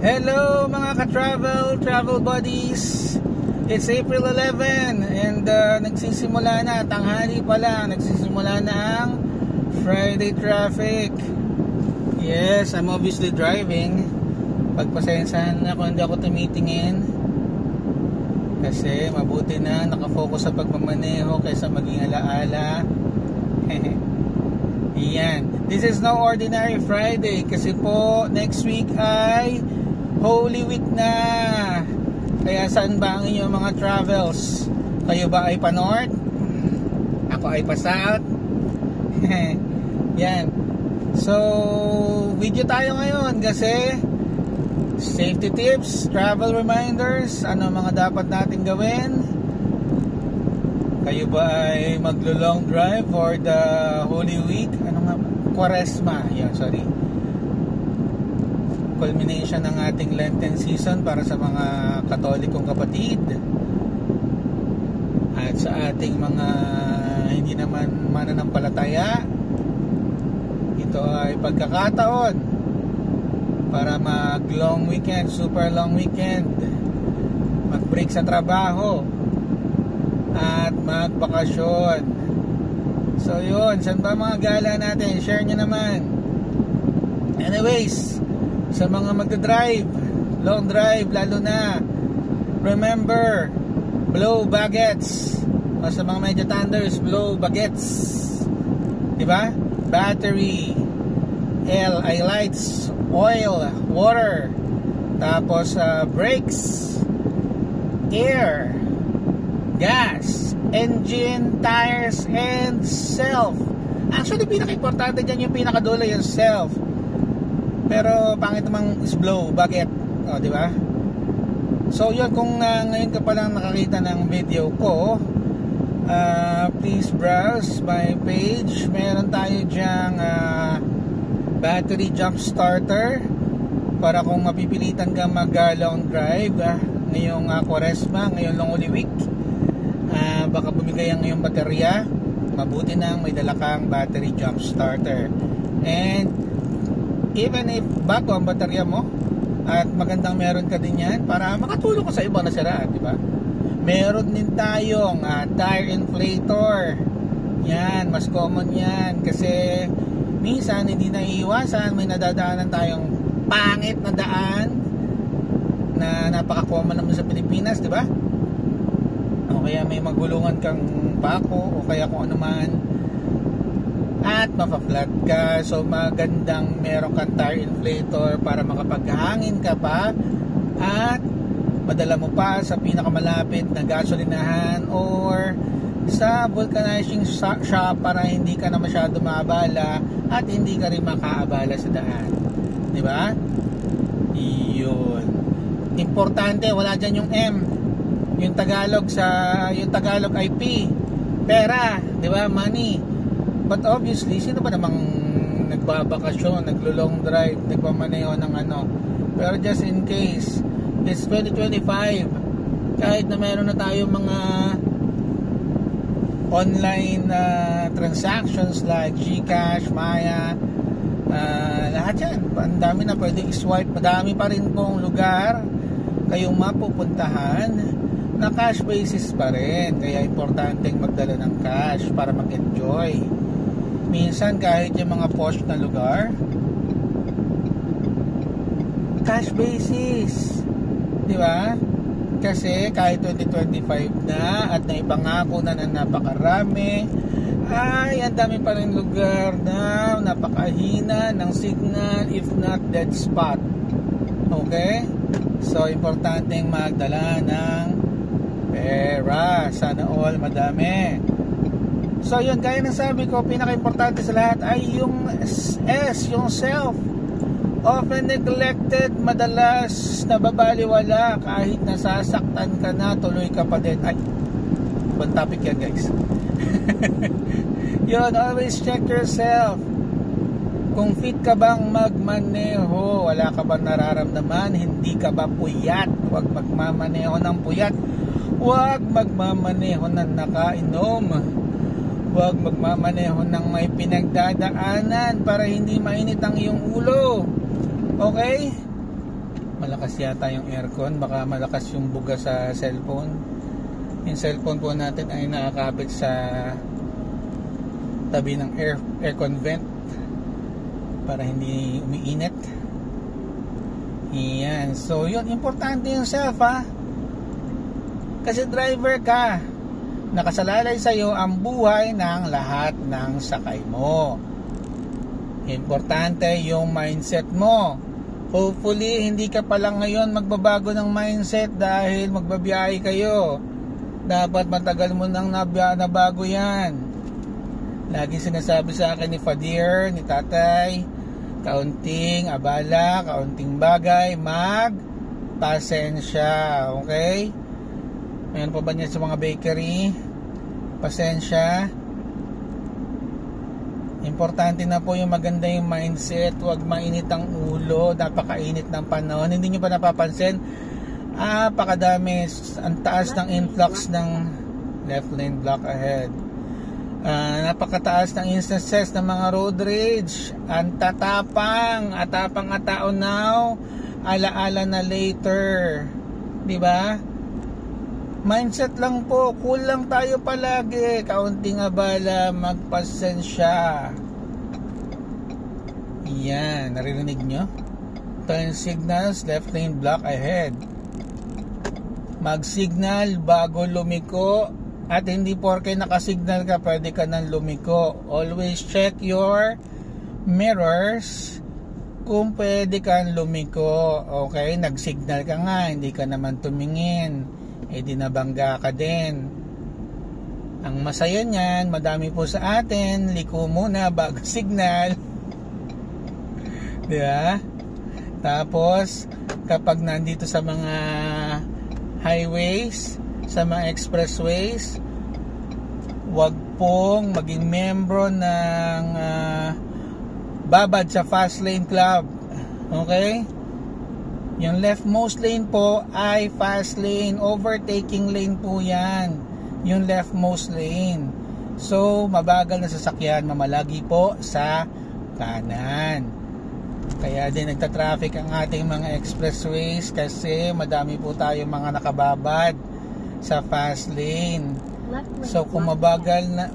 Hello mga travel buddies. It's April 11 and nagsisimula na, tanghali pa lang, nagsisimula na ang Friday traffic. Yes, I'm obviously driving. Pagpasensahan na kung hindi ako tumitingin, kasi mabuti na nakafocus sa pagmamaneho kaysa maging alaala. Yan. This is no ordinary Friday kasi po next week ay Holy Week na. Kaya saan ba ang inyong mga travels? Kayo ba ay pa north? Ako ay pa south. Yan. So video tayo ngayon kasi safety tips, travel reminders, ano mga dapat natin gawin. Kayo ba ay maglo-long drive for the Holy Week? Ano nga? Quaresma. Yeah, sorry. Culmination ng ating Lenten season para sa mga Katolikong kapatid. At sa ating mga hindi naman mananampalataya, ito ay pagkakataon para mag long weekend, super long weekend, mag-break sa trabaho at magbakasyon. So yun, saan ba mga gala natin? Share nyo naman. Anyways, sa mga magdadrive, long drive lalo na, remember, blow baguettes. O sa mga medyo thunders, blow baguettes. Diba? Battery, L, I lights, oil, water, tapos brakes, air, gas, engine, tires, and self. Actually, pinaka-importante dyan yung pinakadulo, yung self. Pero pangit namang is blow, bakit? O, di ba? So, yun, kung ngayon ka palang nakakita ng video ko, please browse my page. Meron tayo dyang battery jump starter para kung mapipilitan ka mag long drive ngayong Quaresma, ngayong Long Holy Week. Baka bumigay ang iyong baterya, mabuti nang may dala kang battery jump starter. And even if bago ang baterya mo at magandang meron ka din yan para makatulong ka sa ibang nasiraan, di ba? Meron din tayong tire inflator. Yan, mas common yan kasi minsan hindi naiiwasan, may nadadaanan tayong pangit na daan na napaka-common naman sa Pilipinas, di ba? O kaya may magulungan kang pako o kaya kung ano man at mapa-flat ka. So magandang meron kang tire inflator para makapaghangin ka pa at madala mo pa sa pinakamalapit na gasolinahan or sa vulcanizing shop para hindi ka na masyado maabala at hindi ka rin makaabala sa daan, di ba? Yun, importante, wala dyan yung M, yung Tagalog ay P, pera, di ba? Money. But obviously, sino ba namang nagbabakasyon, naglo-long drive, nagmamaneho ng ano? Pero just in case, it's 2025, kahit na meron na tayong mga online transactions like GCash, Maya, lahat yan, ang dami na pwede i-swipe. Madami pa rin pong lugar kayong mapupuntahan na cash basis pa rin, kaya importanteng magdala ng cash para mag-enjoy. Minsan kahit yung mga posh na lugar, cash basis, di ba? Kasi kahit 2025 na at naipangako na napakarami, ay ang dami pa rin lugar na napakahina ng signal, if not dead spot. Okay? So importanteng magdala ng pera, sana all madami. So yun, gaya ng sabi ko, pinaka-importante sa lahat ay yung S, yung self. Often neglected, madalas nababaliwala, kahit nasasaktan ka na, tuloy ka pa din. Ay, ibang topic yan guys. Yun, always check yourself. Kung fit ka bang magmaneho, wala ka bang nararamdaman, hindi ka ba puyat, huwag magmamaneho ng puyat, huwag magmamaneho ng nakainom, huwag magmamaneho ng may pinagdadaanan para hindi mainit ang iyong ulo. Okay? Malakas yata yung aircon, baka malakas yung buga sa cellphone. Yung cellphone po natin ay nakakapit sa tabi ng aircon vent para hindi umiinit. Yan. So yun, importante yung self kasi driver ka, nakasalalay sa'yo ang buhay ng lahat ng sakay mo. Importante yung mindset mo. Hopefully hindi ka pa lang ngayon magbabago ng mindset dahil magbabiyahe kayo. Dapat matagal mo nang nabago yan. Lagi sinasabi sa akin ni Fadir, ni Tatay, kaunting abala, kaunting bagay, pasensya. Okay? Mayroon pa ba niya sa mga bakery? Pasensya. Importante na po yung maganda yung mindset. Huwag mainit ang ulo. Napakainit ng panahon. Hindi nyo pa napapansin? Pakadami. Ang taas ng influx ng left lane block ahead. Napakataas ng instances ng mga road rage. Ang tatapang. Atapang atao now. Alaala na later. Diba? Mindset lang po, cool lang tayo palagi, kaunting abala, magpasensya. Yan, naririnig nyo? Turn signals, left lane block ahead. Mag-signal bago lumiko, at hindi porke nakasignal ka, pwede ka nang lumiko. Always check your mirrors kung pwede kang lumiko. Okay, nag-signal ka nga, hindi ka naman tumingin. Di nabangga ka din. Ang masaya niyan, madami po sa atin, liko muna bago signal. Diba? Tapos kapag nandito sa mga highways, sa mga expressways, wag pong maging membro ng babad sa fast lane club. Okay? Yung leftmost lane po ay fast lane, overtaking lane po yan, yung leftmost lane. So mabagal na sasakyan, mamalagi po sa kanan. Kaya din nagta-traffic ang ating mga expressways kasi madami po tayong mga nakababad sa fast lane. So kung mabagal na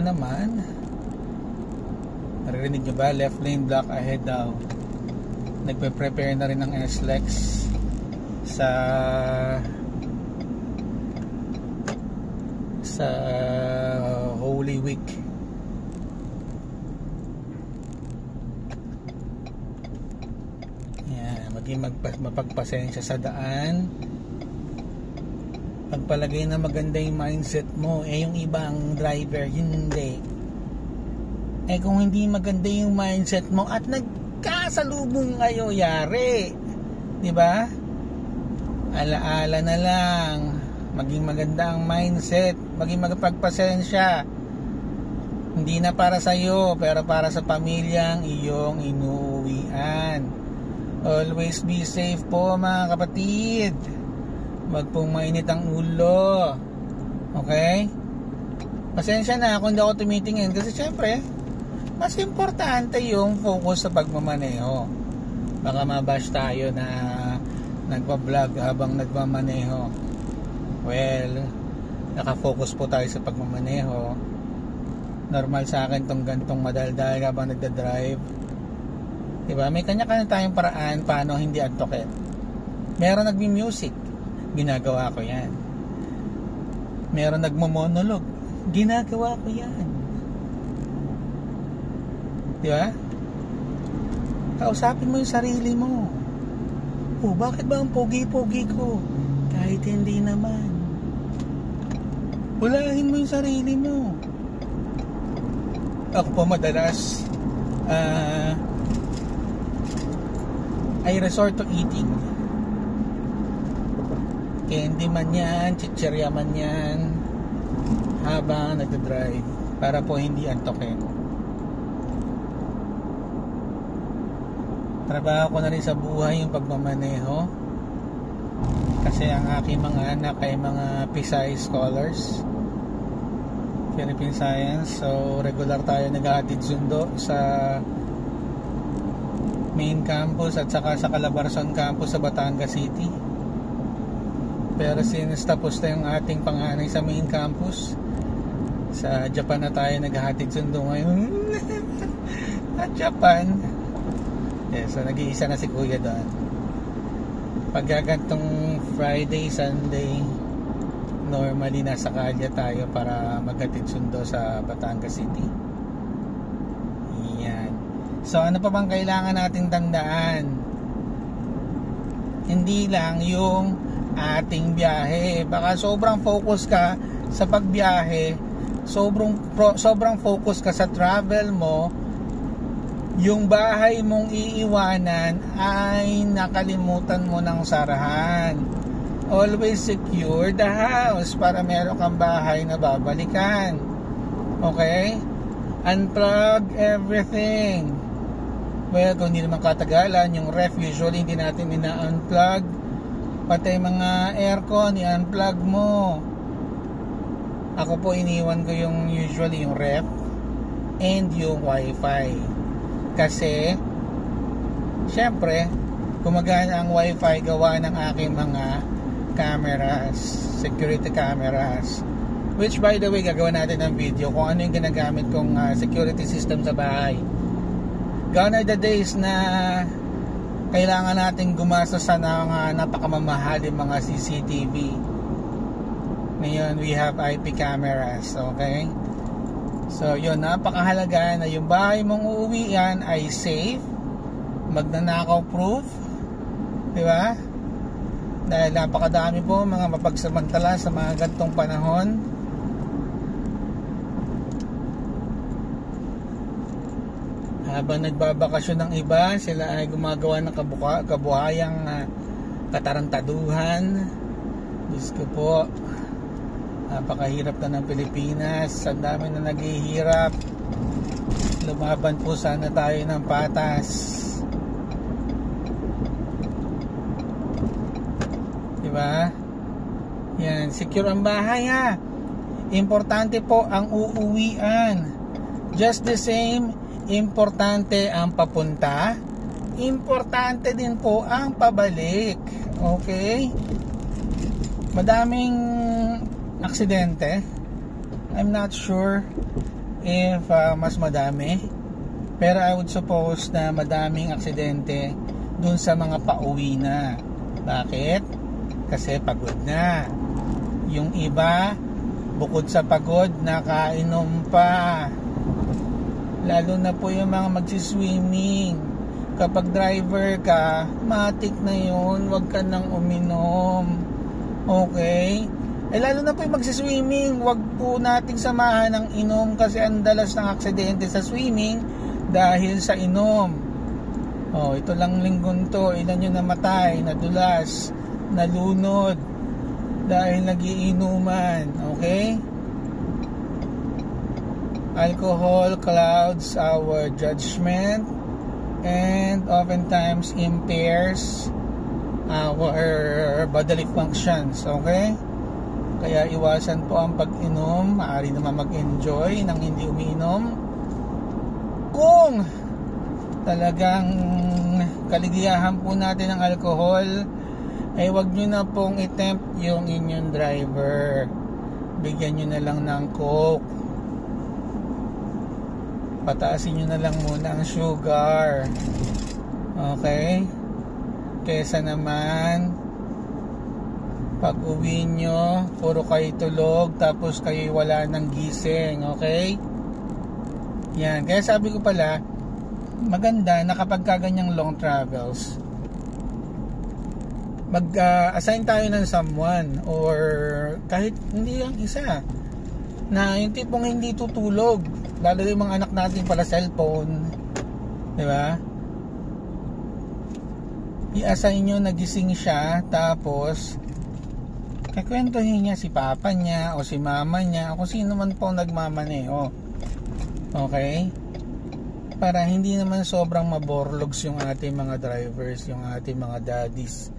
naman, naririnig nyo ba? Left lane block ahead daw. Nagpe-prepare na rin ng SLEX sa Holy Week. Yan, maging mapagpasensya sa daan. Pagpalagay na maganda yung mindset mo, yung ibang driver hindi. Kung hindi maganda yung mindset mo at kasalubong kayo, yari, di ba? Alaala na lang, maging maganda ang mindset, maging magpagpasensya. Hindi na para sa iyo, pero para sa pamilyang iyong inuuwian. Always be safe po mga kapatid. Wag pong mainit ang ulo. Okay? Pasensya na kung hindi ako tumitingin kasi syempre mas importante yung focus sa pagmamaneho. Baka mabash tayo na nagpa-vlog habang nagmamaneho. Well, nakafocus po tayo sa pagmamaneho. Normal sa akin tong gantong madaldal habang nagda-drive. Diba? May kanya-kanya tayong paraan paano hindi antokin. Meron nagmi-music, ginagawa ko yan. Meron nagmo-monologue, ginagawa ko yan. Diba? Kausapin mo yung sarili mo. Bakit ba ang pogi-pogi ko? Kahit hindi naman. Ulahin mo yung sarili mo. Ako po madalas I resort to eating. Candy man yan, chichirya man yan, habang nagdadrive para po hindi antokin. Trabaho ko na rin sa buhay yung pagmamaneho kasi ang aking mga anak ay mga PSI scholars, Philippine Science. So regular tayo naghahatid sundo sa main campus at saka sa Calabarzon campus sa Batangas City. Pero since tapos na yung ating panganay sa main campus, sa Japan na tayo naghahatid sundo ngayon. At Japan, so nag-iisa na si Kuya doon. Pagkagantong Friday, Sunday, normally nasa kalye tayo para maghatid sundo sa Batangas City. Yan. So ano pa bang kailangan nating tandaan? Hindi lang yung ating biyahe. Baka sobrang focus ka sa pagbiyahe, sobrang focus ka sa travel mo, yung bahay mong iiwanan ay nakalimutan mo ng sarahan. Always secure the house para meron kang bahay na babalikan. Okay? Unplug everything. Well, kung hindi naman katagalan, yung ref usually hindi natin ina-unplug. Pati mga aircon, i-unplug mo. Ako po iniwan ko yung usually yung ref and yung wifi. Kasi syempre gumagana ang wifi gawa ng aking mga cameras, security cameras, which by the way gagawin natin ng video kung ano yung ginagamit kong security system sa bahay. Gone are the days na kailangan natin gumastos sa napakamamahaling mga CCTV. Ngayon we have IP cameras, okay? So yun, napakahalaga na yung bahay mong uuwian ay safe, magnanakaw proof, di ba? Dahil napakadami po mga mapagsamantala sa mga gantong panahon. Habang nagbabakasyon ng iba, sila ay gumagawa ng kabuhayang katarantaduhan. Diyos ko po, napakahirap na ng Pilipinas. Ang dami na naghihirap. Lumaban po sana tayo ng patas. Diba? Yan, secure ang bahay ha. Importante po ang uuwian. Just the same, importante ang papunta, importante din po ang pabalik. Okay? Madaming aksidente. I'm not sure if mas madami, pero I would suppose na madaming aksidente dun sa mga pauwi na. Bakit? Kasi pagod na. Yung iba, bukod sa pagod, nakainom pa. Lalo na po yung mga magsiswimming. Kapag driver ka, matik na yun, wag ka nang uminom. Okay? Lalo na po yung magsiswimming, wag po nating samahan ng inom kasi ang dalas ng aksidente sa swimming dahil sa inom. Ito lang linggon to, ilan yung namatay, nadulas, nalunod dahil nagiinuman. Okay? Alcohol clouds our judgment and oftentimes impairs our bodily functions. Okay? Kaya iwasan po ang pag-inom. Maaari naman mag-enjoy ng hindi umiinom. Kung talagang kaligayahan po natin ng alcohol, ay wag nyo na pong i-tempt yung inyong driver. Bigyan nyo na lang ng Coke. Pataasin nyo na lang muna ang sugar. Okay? Kesa naman pag uwi nyo, puro kayo tulog tapos kayo wala ng gising. Okay? Yan. Kaya sabi ko pala, maganda na kapag kaganyang long travels, mag-assign tayo ng someone or kahit hindi lang isa na yung tipong hindi tutulog, lalo yung mga anak natin pala cellphone, di ba? I-assign nyo nagising siya, tapos kakwentuhin niya si papa niya o si mama niya o kung sino man po nagmamaneho. Okay? Para hindi naman sobrang maborlogs yung ating mga drivers, yung ating mga daddies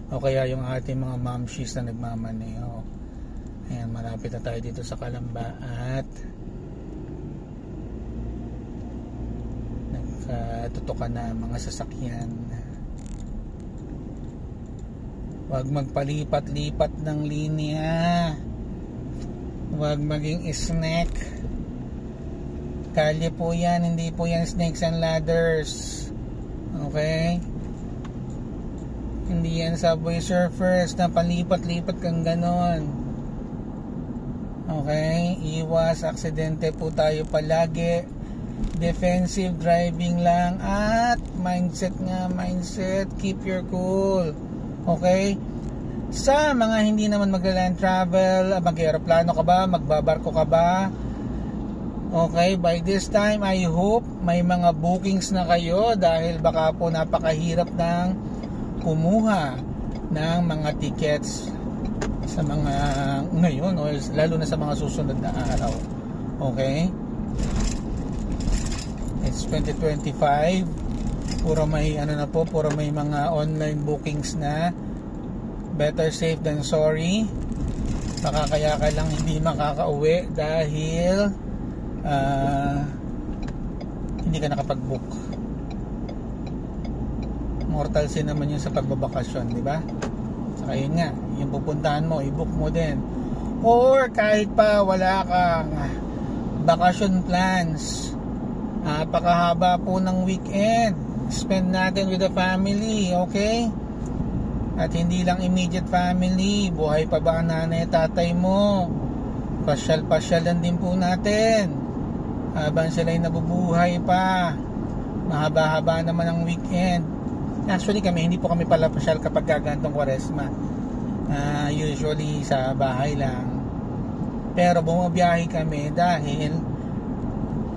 o kaya yung ating mga momshies na nagmamaneho. Ayan, malapit na tayo dito sa Calamba at nakatutukan na mga sasakyan. Huwag magpalipat-lipat ng linya. Huwag maging snack. Kalye po yan, hindi po yan snakes and ladders. Okay? Hindi yan subway surfers na palipat-lipat kang ganon. Okay? Iwas aksidente po tayo palagi. Defensive driving lang. At mindset nga, mindset. Keep your cool. Okay? Sa mga hindi naman mag-land travel, mag-aeroplano ka ba, magbabarko ka ba, okay, by this time I hope may mga bookings na kayo, dahil baka po napakahirap ng kumuha ng mga tickets sa mga ngayon, o lalo na sa mga susunod na araw. Okay? It's 2025. Puro may puro may mga online bookings na. Better safe than sorry. Baka kaya ka lang hindi makakauwi dahil hindi ka nakapag-book. Mortal sin naman yun sa pagbabakasyon, di ba? Saka yun nga, yung pupuntahan mo, i-book mo din. Or kahit pa wala kang vacation plans, napakahaba po ng weekend, spend natin with the family, okay? At hindi lang immediate family, buhay pa ba ang nanay at tatay mo? Pasyal-pasyalan din po natin habang sila'y nabubuhay pa. Mahaba-haba naman ang weekend. Actually hindi po kami pala pasyal kapag gagantong Kwaresma. Usually sa bahay lang. Pero bumabiyahe kami dahil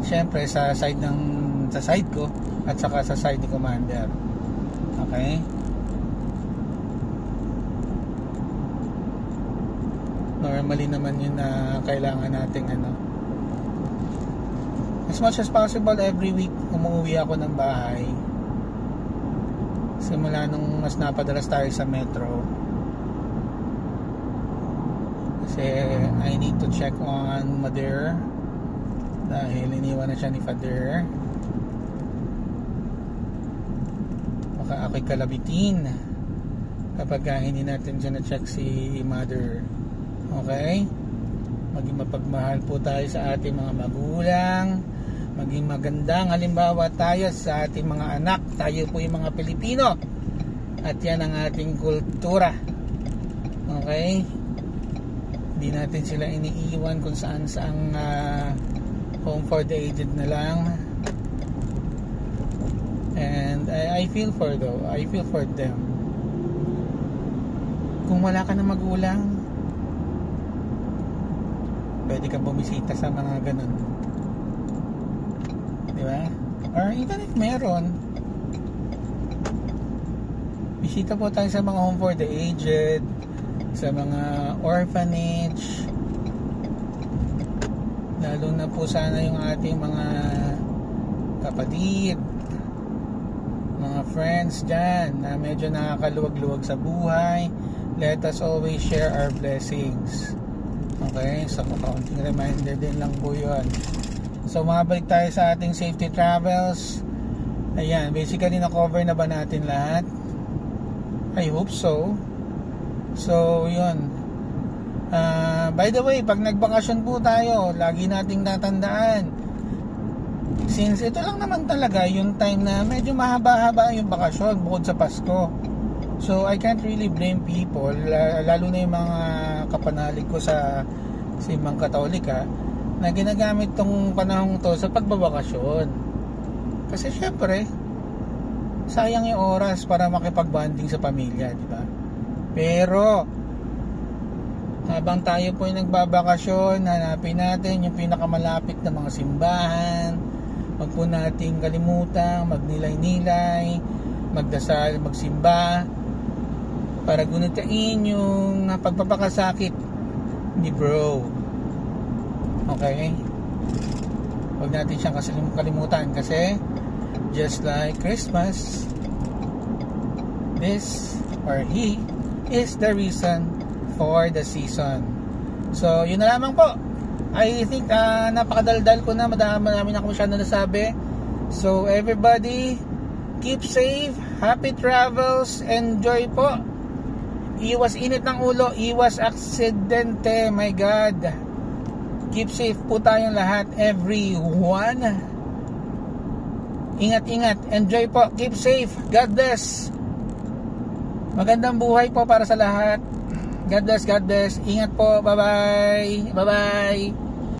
syempre sa side ko at saka sa side ni Commander. Okay? Normally naman yun na kailangan nating as much as possible every week umuwi ako ng bahay. Simula nung mas napadalas tayo sa metro, kasi I need to check on Mother dahil iniwan na siya ni Father. Baka ako'y kalabitin kapag hindi natin dyan na-check si Mother. Okay? Maging mapagmahal po tayo sa ating mga magulang, maging magandang halimbawa tayo sa ating mga anak. Tayo po yung mga Pilipino at yan ang ating kultura. Okay? Hindi natin sila iniiwan kung saan home for the aged na lang. And I feel for them. Kung wala ka na magulang, pwede kang bumisita sa mga ganun, di ba? Or even if meron, bisita po tayo sa mga home for the aged, sa mga orphanage, lalo na po sana yung ating mga kapatid, mga friends dyan na medyo nakakaluwag-luwag sa buhay. Let us always share our blessings. Okay, so kaunting reminder din lang po yun. So mabalik tayo sa ating safety travels. Ayan, basically na-cover na ba natin lahat? I hope so. So yun, by the way, pag nagbakasyon po tayo, lagi nating tatandaan, since ito lang naman talaga yung time na medyo mahaba-haba yung bakasyon bukod sa Pasko. So I can't really blame people, lalo na yung mga kapanalig ko sa Simbang Katolika, na ginagamit tong panahong to sa pagbabakasyon. Kasi syempre sayang yung oras para makipag-bonding sa pamilya, di ba? Pero habang tayo po yung nagbabakasyon, hanapin natin yung pinakamalapit na mga simbahan. Wag po nating kalimutan magnilay-nilay, magdasal, magsimba, para gunatain yung pagpapakasakit ni bro. Okay? Huwag natin siyang kalimutan, kasi just like Christmas, this or he is the reason for the season. So yun na lamang po. I think napakadaldal ko na, madami na ako masyado nasabi. So everybody, keep safe, happy travels, enjoy po. Iwas init ng ulo, iwas aksidente, my God. Keep safe po tayong lahat, everyone. Ingat-ingat, enjoy po, keep safe, God bless. Magandang buhay po para sa lahat. God bless, God bless. Ingat po, bye-bye. Bye-bye.